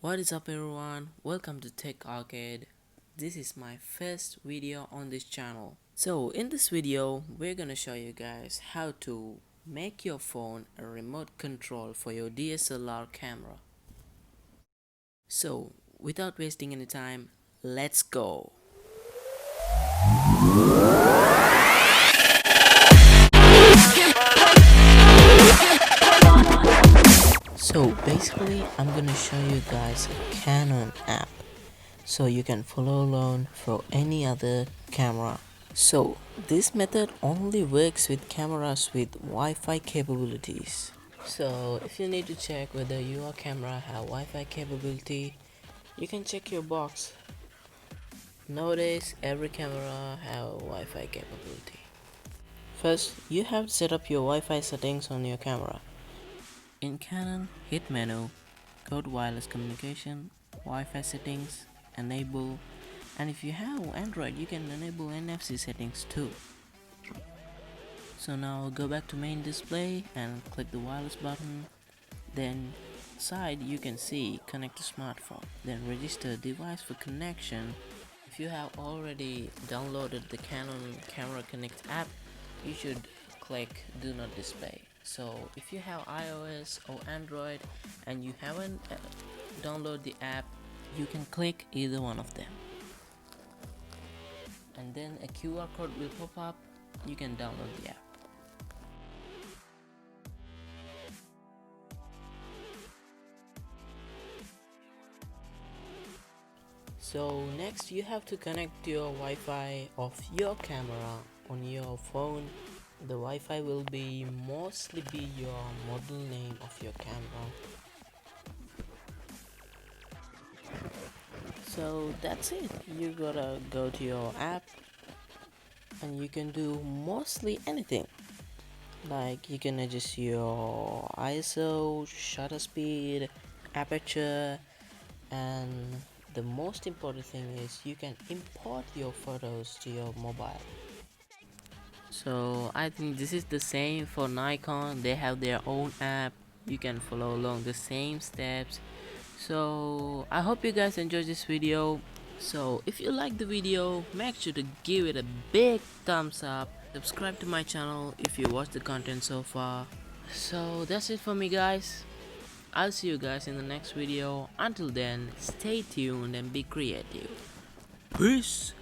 What is up everyone, welcome to Tech Arcade. This is my first video on this channel. So in this video we're gonna show you guys how to make your phone a remote control for your DSLR camera. So without wasting any time, let's go. So basically I'm gonna show you guys a Canon app so you can follow along for any other camera. So this method only works with cameras with Wi-Fi capabilities. So if you need to check whether your camera have Wi-Fi capability, you can check your box. Nowadays every camera have Wi-Fi capability. First you have to set up your Wi-Fi settings on your camera. In Canon, hit menu, go to wireless communication, Wi-Fi settings, enable, and if you have Android you can enable NFC settings too. So now go back to main display and click the wireless button, then side you can see connect to smartphone, then register device for connection. If you have already downloaded the Canon Camera Connect app, you should click do not display. So if you have iOS or Android and you haven't downloaded the app, you can click either one of them, and then a QR code will pop up. You can download the app. So next you have to connect your Wi-Fi of your camera on your phone. The Wi-Fi will be mostly be your model name of your camera. So that's it. You gotta go to your app and you can do mostly anything. Like you can adjust your ISO, shutter speed, aperture, and the most important thing is you can import your photos to your mobile. So I think this is the same for Nikon. They have their own app. You can follow along the same steps. So I hope you guys enjoyed this video. So if you like the video, make sure to give it a big thumbs up. Subscribe to my channel if you watched the content so far. So that's it for me guys. I'll see you guys in the next video. Until then, stay tuned and be creative. Peace.